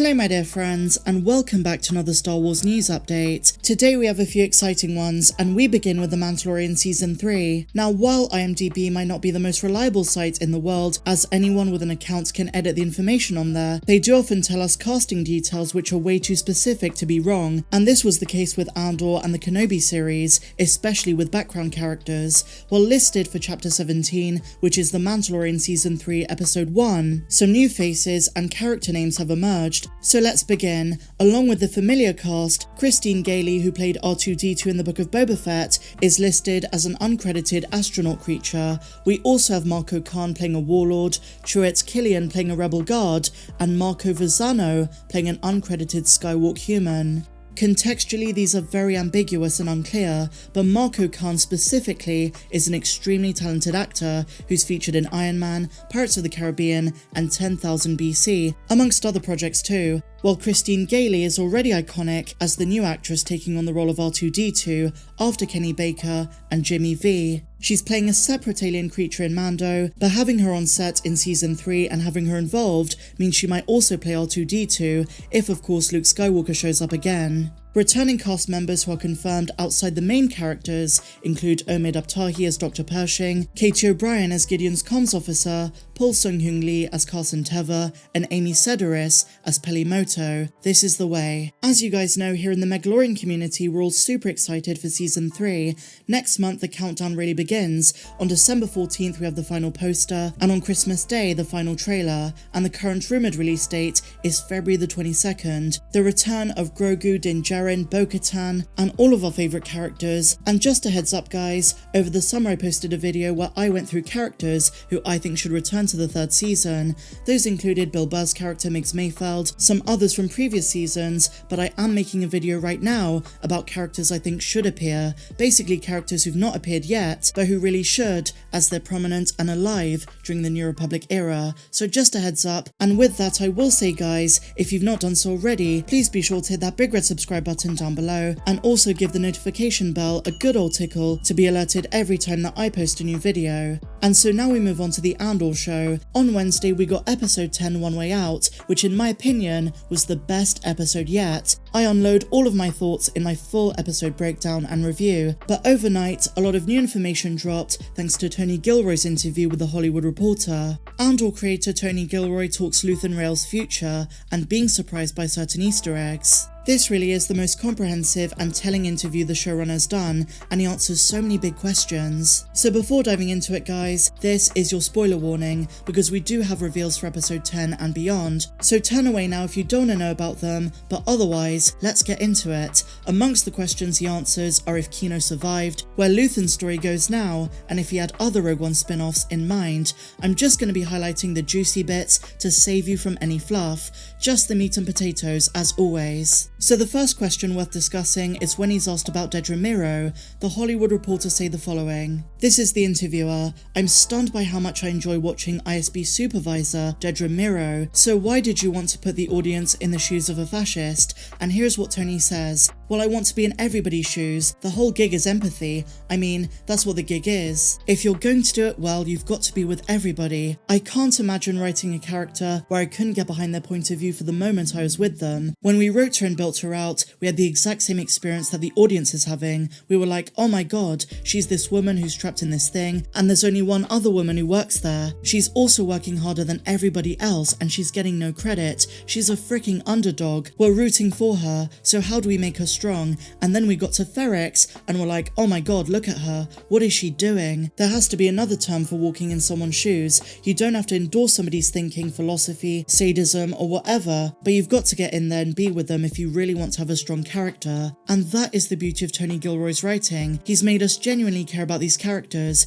Hello my dear friends, and welcome back to another Star Wars news update. Today we have a few exciting ones, and we begin with The Mandalorian Season 3. Now, while IMDb might not be the most reliable site in the world, as anyone with an account can edit the information on there, they do often tell us casting details which are way too specific to be wrong, and this was the case with Andor and the Kenobi series, especially with background characters. Well, listed for Chapter 17, which is The Mandalorian Season 3 Episode 1, some new faces and character names have emerged. So let's begin. Along with the familiar cast, Christine Gailey, who played R2-D2 in the Book of Boba Fett, is listed as an uncredited astronaut creature. We also have Marco Khan playing a warlord, Truett Killian playing a rebel guard, and Marco Vezzano playing an uncredited Skywalk human. Contextually, these are very ambiguous and unclear, but Marco Khan specifically is an extremely talented actor who's featured in Iron Man, Pirates of the Caribbean, and 10,000 BC, amongst other projects too, while Christine Gailey is already iconic as the new actress taking on the role of R2-D2 after Kenny Baker and Jimmy V. She's playing a separate alien creature in Mando, but having her on set in Season 3 and having her involved means she might also play R2-D2 if of course Luke Skywalker shows up again. Returning cast members who are confirmed outside the main characters include Omid Abtahi as Dr. Pershing, Katie O'Brien as Gideon's comms officer, Paul Sung-Hyun Lee as Carson Teva, and Amy Sedaris as Pelimoto. This is the way. As you guys know, here in the Mandalorian community, we're all super excited for Season 3. Next month, the countdown really begins. On December 14th, we have the final poster, and on Christmas Day, the final trailer, and the current rumoured release date is February the 22nd. The return of Grogu, Din Djarin, Bo-Katan, and all of our favourite characters. And just a heads up guys, over the summer I posted a video where I went through characters who I think should return to the third season. Those included Bill Burr's character Migs Mayfeld, some others from previous seasons, but I am making a video right now about characters I think should appear, basically characters who've not appeared yet, but who really should, as they're prominent and alive during the New Republic era. So just a heads up, and with that I will say guys, if you've not done so already, please be sure to hit that big red subscribe button down below, and also give the notification bell a good old tickle to be alerted every time that I post a new video. And so now we move on to the Andor show. On Wednesday we got episode 10 One Way Out, which in my opinion was the best episode yet. I unload all of my thoughts in my full episode breakdown and review, but overnight a lot of new information dropped thanks to Tony Gilroy's interview with The Hollywood Reporter. Andor creator Tony Gilroy talks Luthen Rael's future and being surprised by certain Easter eggs. This really is the most comprehensive and telling interview the showrunner's done, and he answers so many big questions. So before diving into it guys, this is your spoiler warning, because we do have reveals for episode 10 and beyond, so turn away now if you don't want to know about them, but otherwise, let's get into it. Amongst the questions he answers are if Kino survived, where Luthen's story goes now, and if he had other Rogue One spin-offs in mind. I'm just going to be highlighting the juicy bits to save you from any fluff, just the meat and potatoes as always. So the first question worth discussing is when he's asked about Dedra Meero. The Hollywood Reporter say the following. This is the interviewer. I'm stunned by how much I enjoy watching ISB supervisor Dedra Meero. So why did you want to put the audience in the shoes of a fascist? And here's what Tony says. Well, I want to be in everybody's shoes. The whole gig is empathy. I mean, that's what the gig is. If you're going to do it well, you've got to be with everybody. I can't imagine writing a character where I couldn't get behind their point of view for the moment I was with them. When we wrote her and built her out, we had the exact same experience that the audience is having. We were like, oh my god, she's this woman who's trapped in this thing, and there's only one other woman who works there. She's also working harder than everybody else, and she's getting no credit. She's a freaking underdog. We're rooting for her, so how do we make her strong? And then we got to Ferrex, and we're like, oh my god, look at her. What is she doing? There has to be another term for walking in someone's shoes. You don't have to endorse somebody's thinking, philosophy, sadism, or whatever, but you've got to get in there and be with them if you really want to have a strong character. And that is the beauty of Tony Gilroy's writing. He's made us genuinely care about these characters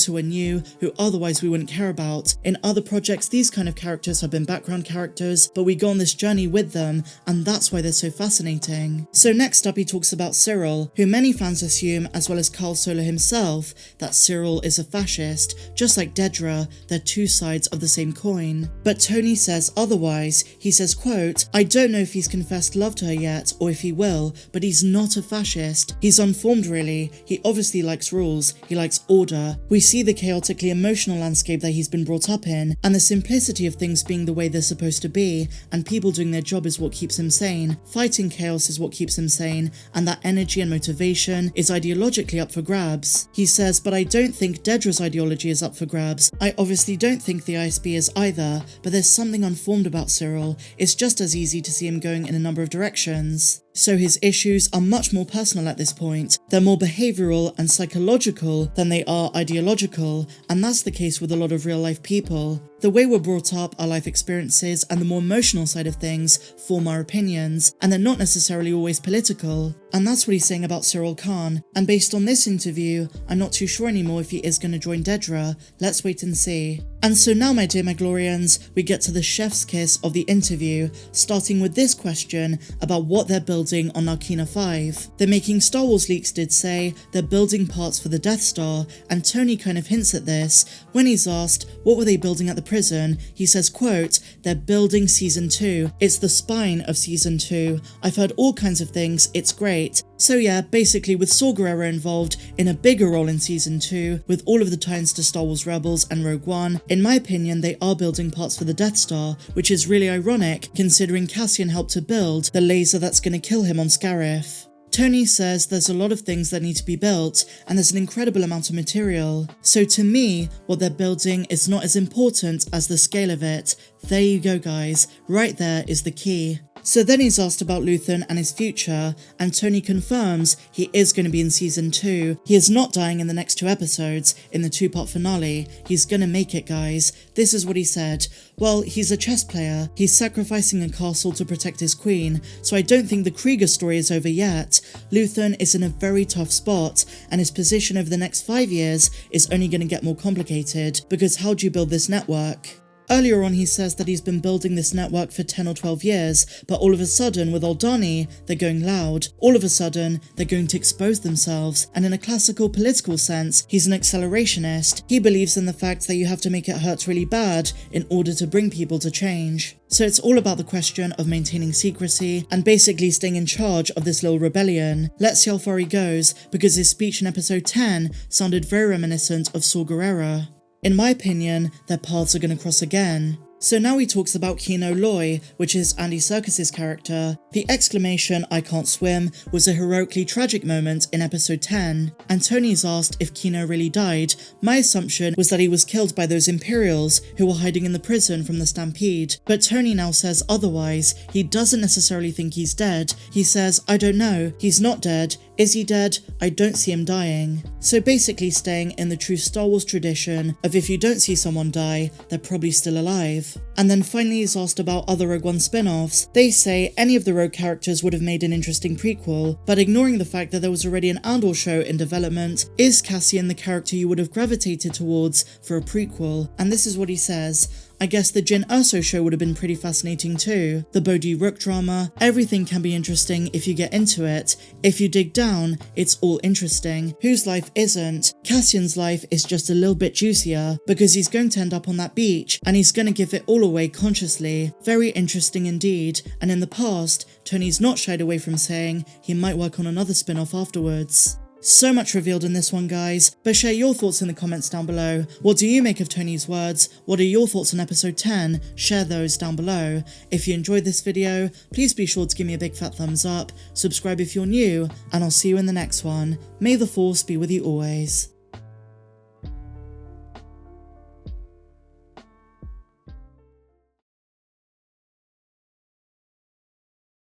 who are new, who otherwise we wouldn't care about. In other projects, these kind of characters have been background characters, but we go on this journey with them, and that's why they're so fascinating. So next up he talks about Cyril, who many fans assume, as well as Carl Solo himself, that Cyril is a fascist. Just like Dedra, they're two sides of the same coin. But Tony says otherwise. He says, quote, I don't know if he's confessed love loved her yet, or if he will, but he's not a fascist. He's unformed really. He obviously likes rules, he likes order. We see the chaotically emotional landscape that he's been brought up in, and the simplicity of things being the way they're supposed to be, and people doing their job is what keeps him sane. Fighting chaos is what keeps him sane, and that energy and motivation is ideologically up for grabs. He says, but I don't think Dedra's ideology is up for grabs. I obviously don't think the ISB is either, but there's something unformed about Cyril. It's just as easy to see him going in a number of directions. So his issues are much more personal at this point. They're more behavioural and psychological than they are ideological, and that's the case with a lot of real life people. The way we're brought up, our life experiences, and the more emotional side of things form our opinions, and they're not necessarily always political. And that's what he's saying about Cyril Khan. And based on this interview, I'm not too sure anymore if he is going to join Dedra. Let's wait and see. And so now, my dear Mandalorians, we get to the chef's kiss of the interview, starting with this question about what they're building on Narkina 5. The Making Star Wars leaks did say they're building parts for the Death Star, and Tony kind of hints at this. When he's asked, what were they building at the prison, he says, quote, they're building Season 2. It's the spine of Season 2. I've heard all kinds of things, it's great. So yeah, basically with Saw Gerrera involved in a bigger role in Season 2, with all of the ties to Star Wars Rebels and Rogue One, in my opinion they are building parts for the Death Star, which is really ironic considering Cassian helped to build the laser that's going to kill him on Scarif. Tony says there's a lot of things that need to be built, and there's an incredible amount of material. So to me, what they're building is not as important as the scale of it. There you go guys, right there is the key. So then he's asked about Luthen and his future, and Tony confirms he is going to be in Season 2. He is not dying in the next 2 episodes, in the 2-part finale. He's gonna make it, guys. This is what he said. Well, he's a chess player. He's sacrificing a castle to protect his queen, so I don't think the Krieger story is over yet. Luthen is in a very tough spot, and his position over the next 5 years is only going to get more complicated, because how do you build this network? Earlier on he says that he's been building this network for 10 or 12 years, but all of a sudden with Aldhani, they're going loud. All of a sudden, they're going to expose themselves, and in a classical political sense, he's an accelerationist. He believes in the fact that you have to make it hurt really bad in order to bring people to change. So it's all about the question of maintaining secrecy and basically staying in charge of this little rebellion. Let's see how far he goes, because his speech in episode 10 sounded very reminiscent of Saw Gerrera. In my opinion, their paths are going to cross again. So now he talks about Kino Loy, which is Andy Serkis' character. The exclamation, "I can't swim," was a heroically tragic moment in episode 10, and Tony's asked if Kino really died. My assumption was that he was killed by those Imperials who were hiding in the prison from the stampede, but Tony now says otherwise. He doesn't necessarily think he's dead. He says, I don't know, he's not dead. Is he dead? I don't see him dying. So basically staying in the true Star Wars tradition of if you don't see someone die, they're probably still alive. And then finally he's asked about other Rogue One spin-offs. They say any of the Rogue characters would have made an interesting prequel, but ignoring the fact that there was already an Andor show in development, is Cassian the character you would have gravitated towards for a prequel? And this is what he says. I guess the Jyn Erso show would have been pretty fascinating too. The Bodhi Rook drama, everything can be interesting if you get into it. If you dig down, it's all interesting. Whose life isn't? Cassian's life is just a little bit juicier, because he's going to end up on that beach, and he's going to give it all away consciously. Very interesting indeed, and in the past, Tony's not shied away from saying he might work on another spin-off afterwards. So much revealed in this one, guys, but share your thoughts in the comments down below. What do you make of Tony's words? What are your thoughts on episode 10? Share those down below. If you enjoyed this video, please be sure to give me a big fat thumbs up, subscribe if you're new, and I'll see you in the next one. May the Force be with you always.